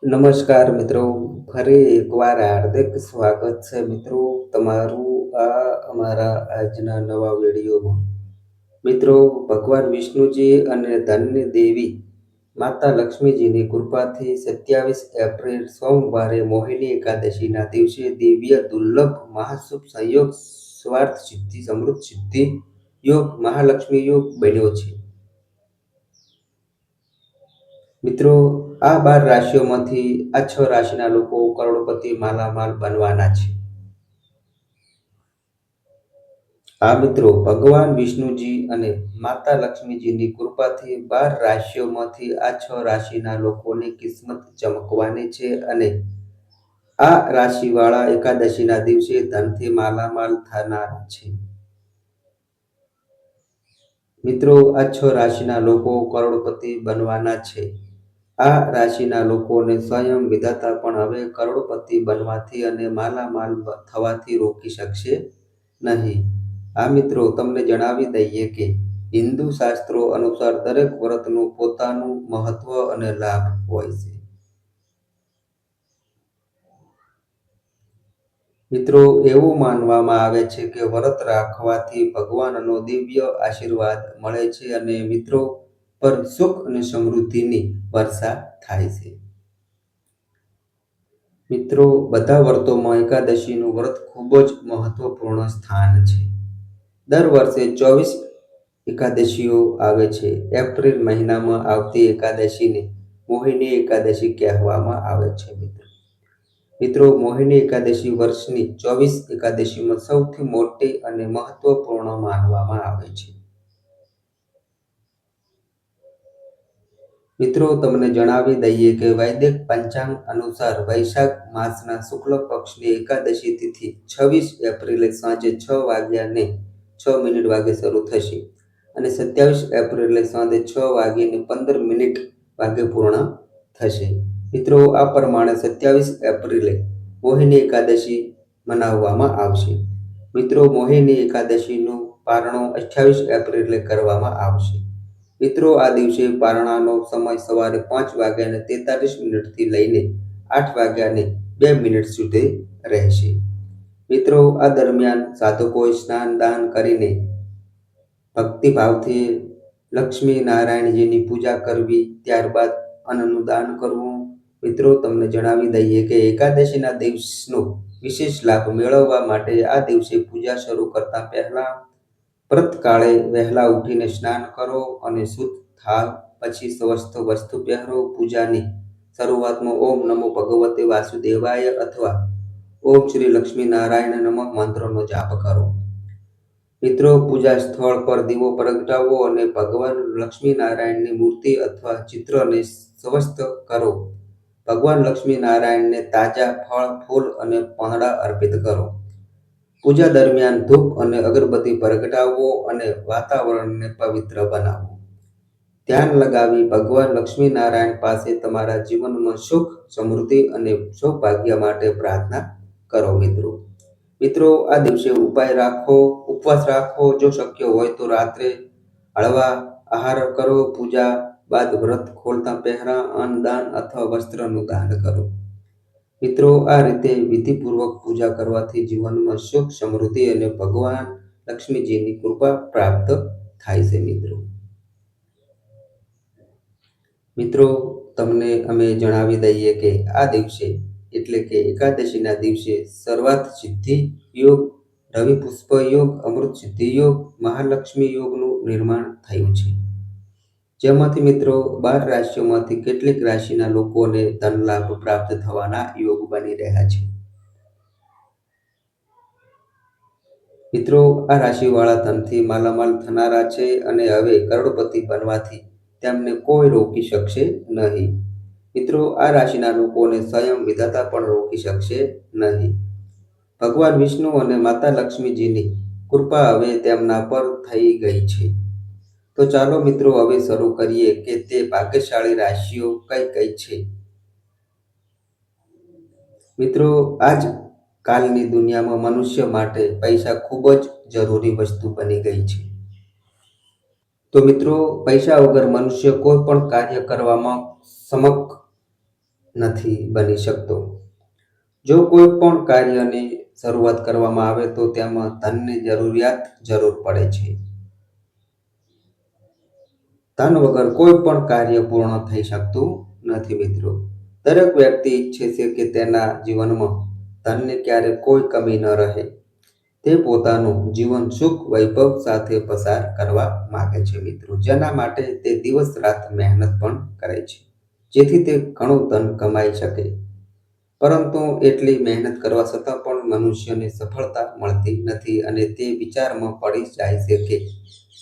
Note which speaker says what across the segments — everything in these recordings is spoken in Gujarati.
Speaker 1: નમસ્કાર મિત્રો, ફરી એકવાર હાર્દિક સ્વાગત છે મિત્રો તમારું અમારા આજના નવા વિડીયોમાં. મિત્રો, ભગવાન વિષ્ણુજી અને ધનની દેવી માતા લક્ષ્મીજીની કૃપાથી 27 એપ્રિલ સોમવારે મોહિની એકાદશીના દિવસે દિવ્ય દુર્લભ મહાશુભ સંયોગ સ્વાર્થ સિદ્ધિ સમૃદ્ધ સિદ્ધિ યોગ મહાલક્ષ્મી યોગ બન્યો છે. મિત્રો, આ 12 રાશિઓમાંથી આ 6 રાશિના લોકો કરોડપતિ માલામાલ બનવાના છે. આ મિત્રો, ભગવાન વિષ્ણુજી અને માતા લક્ષ્મીજીની કૃપાથી 12 રાશિઓમાંથી આ 6 રાશિના લોકોની કિસ્મત ચમકવાની છે અને આ રાશિવાળા એકાદશીના દિવસે ધનથી માલામાલ થનારા છે. મિત્રો, આ 6 રાશિના લોકો કરોડપતિ બનવાના છે. આ રાશિના લોકોને સ્વયં વિધાતા પણ હવે કરોડપતિ બનવાથી અને માલામાલ થવાથી રોકી શકશે નહીં. આ મિત્રો, તમને જણાવી દઈએ કે હિન્દુ શાસ્ત્રો અનુસાર દરેક વ્રતનું પોતાનું મહત્વ અને લાભ હોય છે. મિત્રો, એવું માનવામાં આવે છે કે વ્રત રાખવાથી ભગવાનનો દિવ્ય આશીર્વાદ મળે છે અને મિત્રો પર સુખ અને સમૃદ્ધિની વર્ષા થાય છે. મિત્રો, બધા વ્રતોમાં એકાદશીનું વ્રત ખૂબ જ મહત્વપૂર્ણ સ્થાન છે. દર વર્ષે 24 એકાદશીઓ આવે છે. એપ્રિલ મહિનામાં આવતી એકાદશીને મોહિની એકાદશી કહેવામાં આવે છે. મિત્રો, મોહિની એકાદશી વર્ષની 24 એકાદશીમાં સૌથી મોટી અને મહત્વપૂર્ણ માનવામાં આવે છે. મિત્રો, તમને જણાવી દઈએ કે વૈદિક પંચાંગ અનુસાર વૈશાખ માસના શુક્લ પક્ષની એકાદશી તિથિ 26 એપ્રિલે સાંજે 6:06 વાગે શરૂ થશે અને 27 એપ્રિલે સાંજે 6:15 વાગે પૂર્ણ થશે. મિત્રો, આ પ્રમાણે 27 એપ્રિલે મોહિની એકાદશી મનાવવામાં આવશે. મિત્રો, મોહિની એકાદશીનું પારણો 28 એપ્રિલે કરવામાં આવશે. મિત્રો, આ દિવસે પારણાનો સમય સવારે 5:43 લઈને 8:02 સુધી રહેશે. મિત્રો, આ દરમિયાન સાધકોએ સ્નાન દાન કરીને ભક્તિભાવથી લક્ષ્મી નારાયણજીની પૂજા કરવી, ત્યારબાદ અન્નનું દાન કરવું. મિત્રો, તમને જણાવી દઈએ કે એકાદશીના દિવસનો વિશેષ લાભ મેળવવા માટે આ દિવસે પૂજા શરૂ કરતા પહેલા વ્રતકાળે વહેલા ઉઠીને સ્નાન કરો અને શુદ્ધ થાવ, પછી સ્વસ્થ વસ્તુ પહેરો. પૂજાની શરૂઆતમાં ઓમ નમો ભગવતે વાસુદેવાય અથવા ઓમ શ્રી લક્ષ્મી નારાયણ નમઃ મંત્રનો જાપ કરો. મિત્રો, પૂજા સ્થળ પર દીવો પ્રગટાવો અને ભગવાન લક્ષ્મી નારાયણની મૂર્તિ અથવા ચિત્રને સ્વસ્થ કરો. ભગવાન લક્ષ્મી નારાયણને તાજા ફળ, ફૂલ અને પાંદડા અર્પિત કરો. પૂજા દરમિયાન ધૂપ અને અગરબત્તી પ્રગટાવો અને વાતાવરણને પવિત્ર બનાવો. ધ્યાન લગાવી ભગવાન લક્ષ્મી નારાયણ પાસે તમારા જીવનમાં સુખ, સમૃદ્ધિ અને સૌભાગ્ય માટે પ્રાર્થના કરો. મિત્રો, આ દિવસે ઉપવાસ રાખો. જો શક્ય હોય તો રાત્રે હળવા આહાર કરો. પૂજા બાદ વ્રત ખોલતા પહેલા અન્નદાન અથવા વસ્ત્રનું દાન કરો. મિત્રો, આ રીતે વિધિપૂર્વક પૂજા કરવાથી જીવનમાં સુખ, સમૃદ્ધિ અને ભગવાન લક્ષ્મીજીની કૃપા પ્રાપ્ત થાય છે. મિત્રો, તમને અમે જણાવી દઈએ કે આ દિવસે એટલે કે એકાદશીના દિવસે સર્વાર્થ સિદ્ધિ યોગ, રવિ પુષ્પ યોગ, અમૃત સિદ્ધિ યોગ, મહાલક્ષ્મી યોગનું નિર્માણ થયું છે. જેમાંથી મિત્રો 12 રાશિઓમાંથી કેટલીક રાશિના લોકોને ધન લાભ પ્રાપ્ત થવાના યોગ બની રહ્યા છે. મિત્રો, આ રાશિવાળા ધનથી માલામાલ થનારા છે અને હવે કરોડપતિ બનવાથી તેમને કોઈ રોકી શકશે નહીં. મિત્રો, આ રાશિના લોકોને સ્વયં વિધાતા પણ રોકી શકશે નહીં. ભગવાન વિષ્ણુ અને માતા લક્ષ્મીજીની કૃપા હવે તેમના પર થઈ ગઈ છે. તો ચાલો મિત્રો, હવે શરૂ કરીએ કે તે ભાગ્યશાળી રાશિઓ કઈ કઈ છે. મિત્રો, આજ કાલની દુનિયામાં મનુષ્ય માટે પૈસા ખૂબ જ જરૂરી વસ્તુ બની ગઈ છે. તો મિત્રો, પૈસા વગર મનુષ્ય કોઈ પણ કાર્ય કરવામાં નથી બની શકતો. જો કોઈ પણ કાર્યની શરૂઆત કરવામાં આવે તો તેમાં ધનની જરૂર પડે છે. ધન વગર કોઈ પણ કાર્ય પૂર્ણ થઈ શકતું નથી મિત્રો. દરેક વ્યક્તિ ઈચ્છે છે કે તેના જીવનમાં ધનની ક્યારેય કોઈ કમી ન રહે. તે પોતાનું જીવન સુખ વૈભવ સાથે પસાર કરવા માંગે છે મિત્રો, જેના માટે તે દિવસ રાત મહેનત પણ કરે છે, જેથી તે ઘણું ધન કમાઈ શકે. પરંતુ એટલી મહેનત કરવા છતાં પણ મનુષ્યને સફળતા મળતી નથી અને તે વિચારમાં પડી જાય છે કે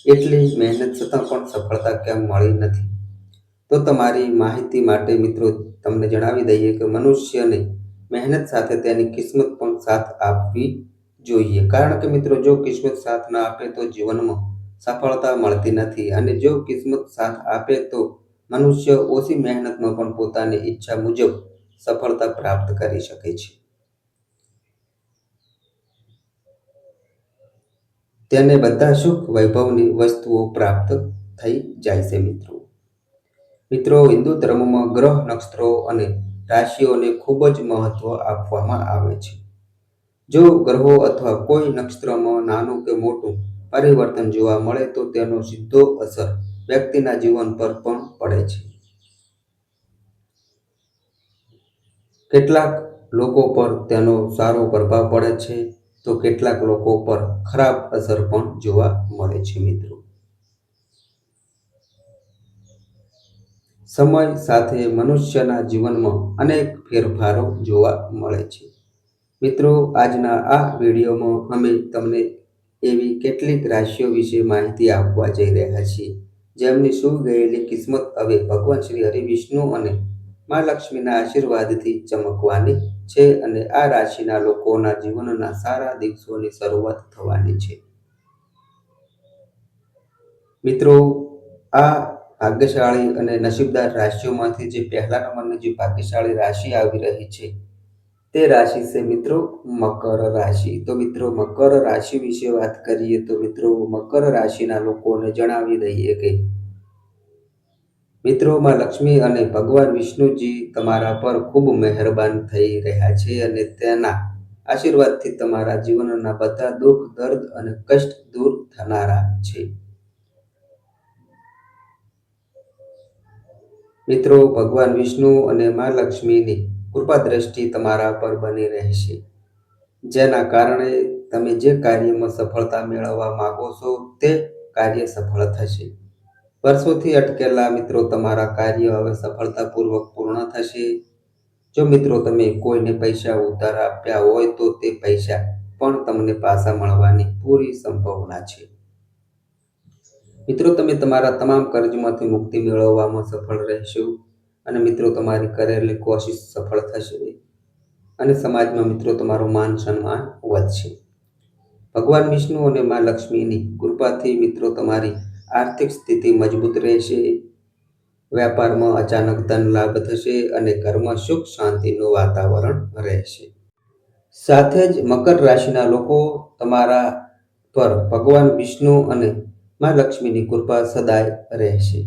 Speaker 1: એટલી મહેનત છતાં પણ સફળતા કેમ મળી નથી. તો તમારી માહિતી માટે મિત્રો તમને જણાવી દઈએ કે મનુષ્યને મહેનત સાથે તેની કિસ્મત પણ સાથ આપવી જોઈએ. કારણ કે મિત્રો જો કિસ્મત સાથ ના આપે તો જીવનમાં સફળતા મળતી નથી અને જો કિસ્મત સાથ આપે તો મનુષ્ય ઓછી મહેનતમાં પણ પોતાની ઈચ્છા મુજબ સફળતા પ્રાપ્ત કરી શકે છે. તેને બધા સુખ વૈભવની વસ્તુઓ પ્રાપ્ત થઈ જાય છે મિત્રો. મિત્રો, હિન્દુ ધર્મમાં ગ્રહ, નક્ષત્રો અને રાશિઓને ખૂબ જ મહત્વ આપવામાં આવે છે. જો ગ્રહો અથવા કોઈ નક્ષત્રમાં નાનું કે મોટું પરિવર્તન જોવા મળે તો તેનો સીધો અસર વ્યક્તિના જીવન પર પણ પડે છે. કેટલાક લોકો પર તેનો સારો પ્રભાવ પડે છે તો કેટલાક લોકો પર ખરાબ અસર પણ જોવા મળે છે મિત્રો. સમય સાથે મનુષ્યના જીવનમાં અનેક ફેરફારો જોવા મળે છે. મિત્રો, આજના આ વિડીયોમાં અમે તમને એવી કેટલીક રાશિઓ વિશે માહિતી આપવા જઈ રહ્યા છીએ જેમની સૂઈ ગયેલી કિસ્મત હવે ભગવાન શ્રી હરિ વિષ્ણુ અને મા લક્ષ્મીના આશીર્વાદથી ચમકવાની છે અને આ રાશિના લોકોના જીવનના સારા દિવસોની શરૂઆત થવાની છે. મિત્રો, આ ભાગ્યશાળી અને નસીબદાર રાશિઓમાંથી જે પહેલા નંબરની જે ભાગ્યશાળી રાશિ આવી રહી છે તે રાશિ છે મિત્રો મકર રાશિ. તો મિત્રો મકર રાશિ વિશે વાત કરીએ તો મિત્રો મકર રાશિના લોકોને જણાવી દઈએ કે મિત્રો માં લક્ષ્મી અને ભગવાન વિષ્ણુજી તમારા પર ખૂબ મહેરબાન થઈ રહ્યા છે અને તેના આશીર્વાદથી તમારા જીવનના બધા દુઃખ, દર્દ અને કષ્ટ દૂર થનારા છે. મિત્રો, ભગવાન વિષ્ણુ અને મા લક્ષ્મીની કૃપા દ્રષ્ટિ તમારા પર બની રહેશે, જેના કારણે તમે જે કાર્યમાં સફળતા મેળવવા માંગો છો તે કાર્ય સફળ થશે. વર્ષોથી અટકેલા મિત્રો તમારા કાર્ય હવે સફળતાપૂર્વક પૂર્ણ થશે. જો મિત્રો તમે કોઈને પૈસા ઉધાર આપ્યા હોય તો તે પૈસા પણ તમને પાછા મળવાની પૂરી સંભાવના છે. મિત્રો, તમે તમારા તમામ કર્જમાંથી મુક્તિ મેળવવામાં સફળ રહેશો અને મિત્રો તમારી કરેલી કોશિશ સફળ થશે અને સમાજમાં મિત્રો તમારું માન સન્માન વધશે. ભગવાન વિષ્ણુ અને મા લક્ષ્મીની કૃપાથી મિત્રો તમારી આર્થિક સ્થિતિ મજબૂત રહેશે. વેપારમાં અચાનક ધન લાભ થશે અને ઘરમાં સુખ શાંતિનું વાતાવરણ રહેશે. સાથે જ મકર રાશિના લોકો તમારા પર ભગવાન વિષ્ણુ અને મા લક્ષ્મીની કૃપા સદાય રહેશે.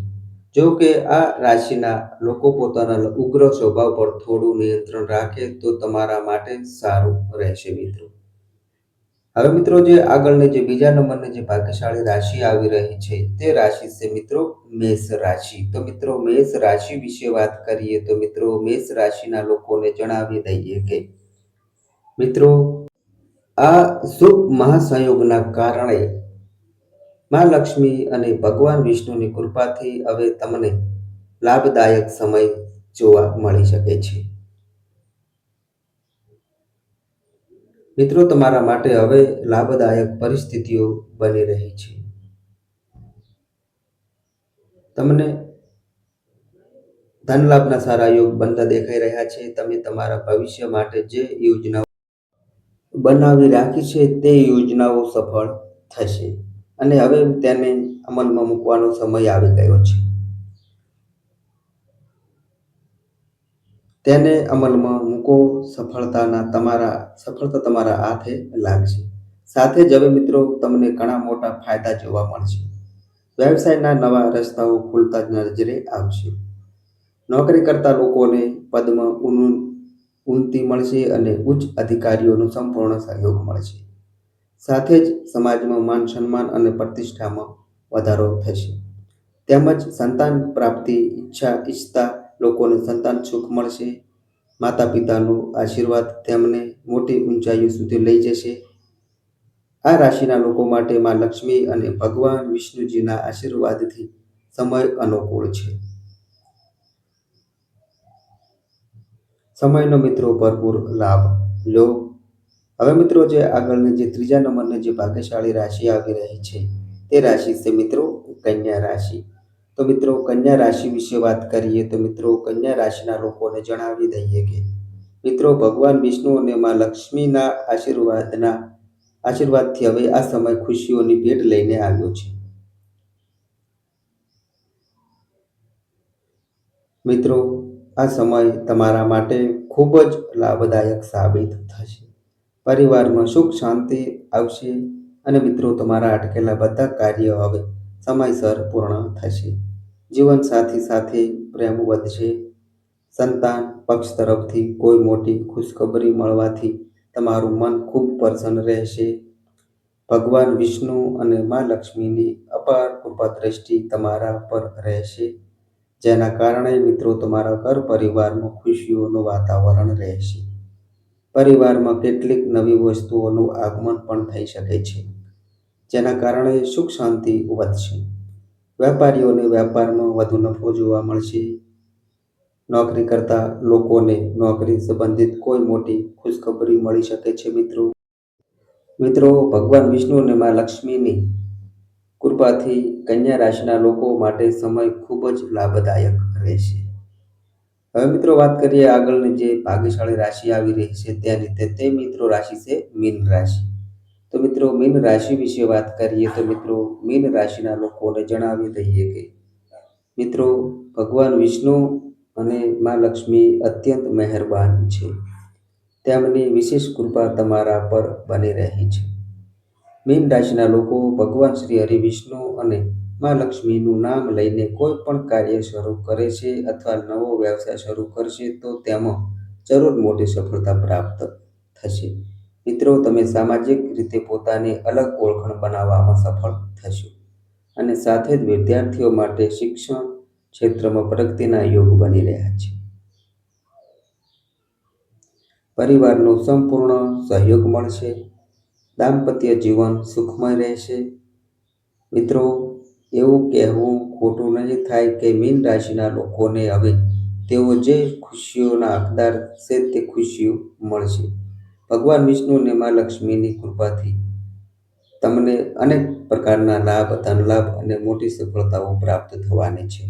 Speaker 1: જો કે આ રાશિના લોકો પોતાના ઉગ્ર સ્વભાવ પર થોડું નિયંત્રણ રાખે તો તમારા માટે સારું રહેશે મિત્રો. હવે મિત્રો જે આગળની જે બીજા નંબરની જે ભાગ્યશાળી રાશિ આવી રહી છે તે રાશિ છે મિત્રો મેષ રાશિ. તો મિત્રો મેષ રાશિ વિશે વાત કરીએ તો મિત્રો મેષ રાશિના લોકોને જણાવી દઈએ કે મિત્રો આ શુભ મહાસંયોગના કારણે મા લક્ષ્મી અને ભગવાન વિષ્ણુની કૃપાથી હવે તમને લાભદાયક સમય જોવા મળી શકે છે. મિત્રો તમારા માટે હવે લાભદાયક પરિસ્થિતિઓ બની રહી છે. તમને ધન લાભના સારા યોગ બનતા દેખાઈ રહ્યા છે. તમે તમારા ભવિષ્ય માટે જે યોજનાઓ બનાવી રાખી છે તે યોજનાઓ સફળ થશે અને હવે તેને અમલમાં મૂકવાનો સમય આવી ગયો છે. તેને અમલમાં મૂકો, સફળતા તમારા હાથે લાગશે. સાથે જ હવે મિત્રો તમને ઘણા મોટા ફાયદા જોવા મળશે. વ્યવસાયના નવા રસ્તાઓ ખુલતા નજરે આવશે. નોકરી કરતા લોકોને પદમાં ઉન્નતિ મળશે અને ઉચ્ચ અધિકારીઓનો સંપૂર્ણ સહયોગ મળશે. સાથે જ સમાજમાં માન સન્માન અને પ્રતિષ્ઠામાં વધારો થશે. તેમજ સંતાન પ્રાપ્તિ ઈચ્છતા લોકોને સંતાન સુખ મળશે. માતા પિતાનો આશીર્વાદ તેમને મોટી ઊંચાઈઓ સુધી લઈ જશે. આ રાશિના લોકો માટે માં લક્ષ્મી અને ભગવાન વિષ્ણુજીના આશીર્વાદથી સમય અનુકૂળ છે. સમયનો મિત્રો ભરપૂર લાભ લો. હવે મિત્રો જે આગળની જે ત્રીજા નંબરની જે ભાગ્યશાળી રાશિ આવી રહી છે તે રાશિ છે મિત્રો કન્યા રાશિ. તો મિત્રો કન્યા રાશિ વિશે વાત કરીએ તો મિત્રો કન્યા રાશિના લોકોને જણાવી દઈએ કે મિત્રો ભગવાન વિષ્ણુ અને માં લક્ષ્મીના આશીર્વાદથી હવે આ સમય ખુશીઓની ભેટ લઈને આવ્યો છે. મિત્રો આ સમય તમારા માટે ખૂબ જ લાભદાયક સાબિત થશે. પરિવારમાં સુખ શાંતિ આવશે અને મિત્રો તમારા અટકેલા બધા કાર્ય હવે સમયસર પૂર્ણ થશે. જીવનસાથી સાથે પ્રેમ વધશે. સંતાન પક્ષ તરફથી કોઈ મોટી ખુશખબરી મળવાથી તમારું મન ખૂબ પ્રસન્ન રહેશે. ભગવાન વિષ્ણુ અને માં લક્ષ્મીની અપાર કૃપા દ્રષ્ટિ તમારા પર રહેશે, જેના કારણે મિત્રો તમારા ઘર પરિવારમાં ખુશીઓનું વાતાવરણ રહેશે. પરિવારમાં કેટલીક નવી વસ્તુઓનું આગમન પણ થઈ શકે છે, જેના કારણે સુખ શાંતિ વધશે. વેપારીઓને વેપારમાં વધુ નફો જોવા મળશે. નોકરી કરતા લોકોને નોકરી સંબંધિત કોઈ મોટી ખુશખબરી મળી શકે છે. મિત્રો ભગવાન વિષ્ણુ અને માં લક્ષ્મીની કૃપાથી કન્યા રાશિના લોકો માટે સમય ખૂબ જ લાભદાયક રહેશે. હવે મિત્રો વાત કરીએ આગળની જે ભાગ્યશાળી રાશિ આવી રહી છે તેની તે મિત્રો રાશિ છે મીન રાશિ. તો મિત્રો મીન રાશિ વિશે વાત કરીએ તો મિત્રો મીન રાશિના લોકોને જણાવી દઈએ કે મિત્રો ભગવાન વિષ્ણુ અને માં લક્ષ્મી અત્યંત મહેરબાન છે. તેમની વિશેષ કૃપા તમારા પર બની રહી છે. મીન રાશિના લોકો ભગવાન શ્રી હરિ વિષ્ણુ અને માં લક્ષ્મીનું નામ લઈને કોઈ પણ કાર્ય શરૂ કરે છે અથવા નવો વ્યવસાય શરૂ કરશે તો તેમાં જરૂર મોટી સફળતા પ્રાપ્ત થશે. મિત્રો તમે સામાજિક રીતે પોતાની અલગ ઓળખાણ બનાવવામાં સફળ થશો અને સાથે જ વિદ્યાર્થીઓ માટે શિક્ષણ ક્ષેત્રમાં પ્રગતિના યોગ બની રહ્યા છે. પરિવારનો સંપૂર્ણ સહયોગ મળશે. દાંપત્ય જીવન સુખમય રહેશે. મિત્રો એવું કહેવું ખોટું નહીં થાય કે મીન રાશિના લોકોને હવે તેઓ જે ખુશીઓના હકદાર છે તે ખુશીઓ મળશે. ભગવાન વિષ્ણુ અને માં લક્ષ્મીની કૃપાથી તમને અનેક પ્રકારના લાભ, ધન લાભ અને મોટી સફળતાઓ પ્રાપ્ત થવાની છે.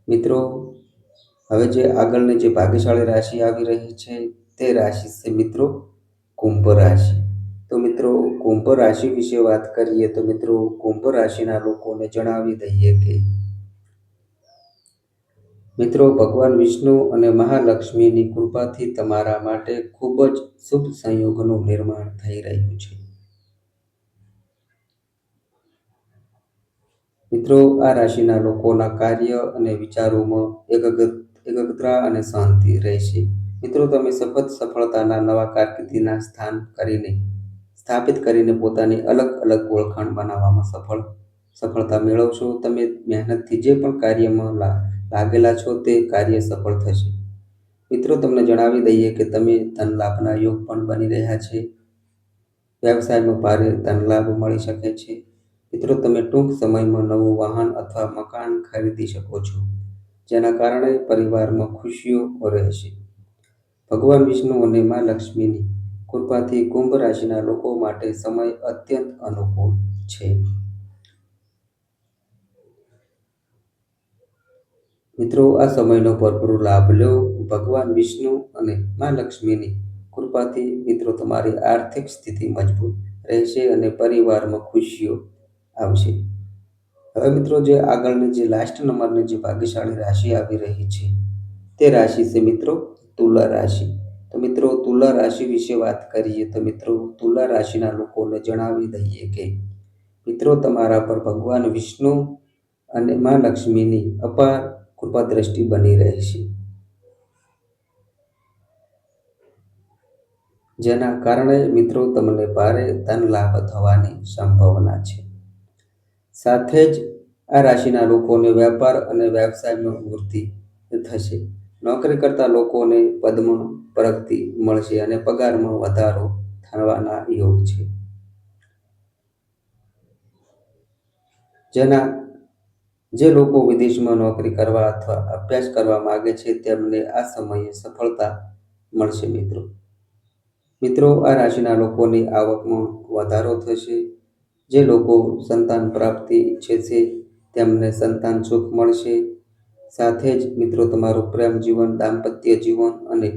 Speaker 1: મિત્રો હવે જે આગળની જે ભાગ્યશાળી રાશિ આવી રહી છે તે રાશિ છે મિત્રો કુંભ રાશિ. તો મિત્રો કુંભ રાશિ વિશે વાત કરીએ તો મિત્રો કુંભ રાશિના લોકોને જણાવી દઈએ કે મિત્રો ભગવાન વિષ્ણુ અને મહાલક્ષ્મીની કૃપાથી તમારા માટે ખૂબ જ શુભ સંયોગોનું નિર્માણ થઈ રહ્યું છે. મિત્રો આ રાશિના લોકોના કાર્ય અને વિચારોમાં એકાગ્રતા અને શાંતિ રહેશે. મિત્રો તમે સફળતાના નવા કારકિર્દીના સ્થાપિત કરીને પોતાની અલગ અલગ ઓળખાણ બનાવવામાં સફળતા મેળવશો. તમે મહેનતથી જે પણ કાર્યમાં લાગેલા છો તે કાર્ય સફળ થશે. મિત્રો તમને જણાવી દઈએ કે તમે ધન લાભના યોગ પણ બની રહ્યા છે. વ્યવસાયમાં ભારે ધન લાભ મળી શકે છે. મિત્રો તમે ટૂંક સમયમાં નવું વાહન અથવા મકાન ખરીદી શકો છો, જેના કારણે પરિવારમાં ખુશીઓ રહેશે. ભગવાન વિષ્ણુ અને માં લક્ષ્મીની કૃપાથી કુંભ રાશિના લોકો માટે સમય અત્યંત અનુકૂળ છે. મિત્રો આ સમયનો ભરપૂર લાભ લો. ભગવાન વિષ્ણુ અને માં લક્ષ્મીની કૃપાથી મિત્રો તમારી આર્થિક સ્થિતિ મજબૂત રહેશે અને પરિવારમાં ખુશીઓ આવશે. હવે મિત્રો જે આગળની જે લાસ્ટ નંબરની જે ભાગ્યશાળી રાશિ આવી રહી છે તે રાશિ છે મિત્રો તુલા રાશિ. તો મિત્રો તુલા રાશિ વિશે વાત કરીએ તો મિત્રો તુલા રાશિના લોકોને જણાવી દઈએ કે મિત્રો તમારા પર ભગવાન વિષ્ણુ અને માં લક્ષ્મીની અપાર કૃપા દ્રષ્ટિ બની રહેશે, જેના કારણે મિત્રો તમને ભારે ધન લાભ થવાની સંભાવના છે. સાથે જ આ રાશિના લોકોને વ્યાપાર અને વ્યવસાયમાં વૃદ્ધિ થશે. નોકરી કરતા લોકોને પદમાં પ્રગતિ મળશે અને પગારમાં વધારો થવાના યોગ છે. જે લોકો વિદેશમાં નોકરી કરવા અથવા અભ્યાસ કરવા માંગે છે તેમને આ સમયે સફળતા મળશે. મિત્રો આ રાશિના લોકોની આવકમાં વધારો થશે. જે લોકો સંતાન પ્રાપ્તિ ઈચ્છે છે તેમને સંતાન સુખ મળશે. સાથે જ મિત્રો તમારું પ્રેમ જીવન, દાંપત્ય જીવન અને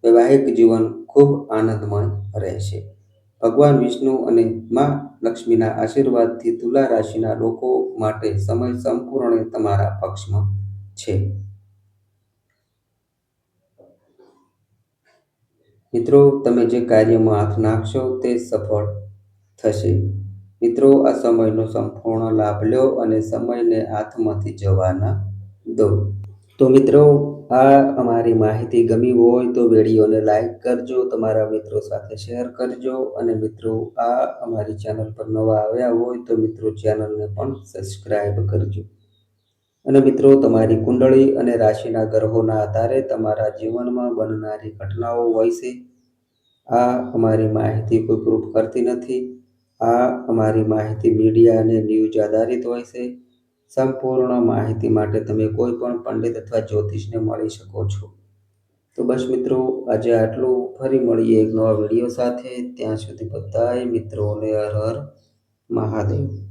Speaker 1: વૈવાહિક જીવન ખૂબ આનંદમય રહેશે. ભગવાન વિષ્ણુ અને માં લક્ષ્મીના આશીર્વાદથી તુલા રાશિના લોકો માટે સમય સંપૂર્ણ તમારા પક્ષમાં છે. મિત્રો તમે જે કાર્યમાં હાથ નાખશો તે સફળ થશે. મિત્રો આ સમયનો સંપૂર્ણ લાભ લો અને સમયને હાથમાંથી જવા ન દો. તો મિત્રો આ અમારી માહિતી ગમી હોય તો વિડીયોને લાઈક કરજો, તમારા મિત્રો સાથે શેર કરજો અને મિત્રો આ અમારી ચેનલ પર નવા આવ્યા હોય તો મિત્રો ચેનલને પણ સબસ્ક્રાઈબ કરજો. અને મિત્રો તમારી કુંડળી અને રાશિના ગ્રહોના આધારે તમારા જીવનમાં બનનારી ઘટનાઓ હોય છે. આ અમારી માહિતી કોઈ પ્રૂફ કરતી નથી. આ અમારી માહિતી મીડિયા અને ન્યૂઝ આધારિત હોય છે. સંપૂર્ણ માહિતી માટે તમે કોઈ પણ પંડિત અથવા જ્યોતિષને મળી શકો છો. તો બસ મિત્રો આજે આટલું. ફરી મળીએ એક નવા વિડીયો સાથે. ત્યાં સુધી બધાય મિત્રોને હર હર મહાદેવ.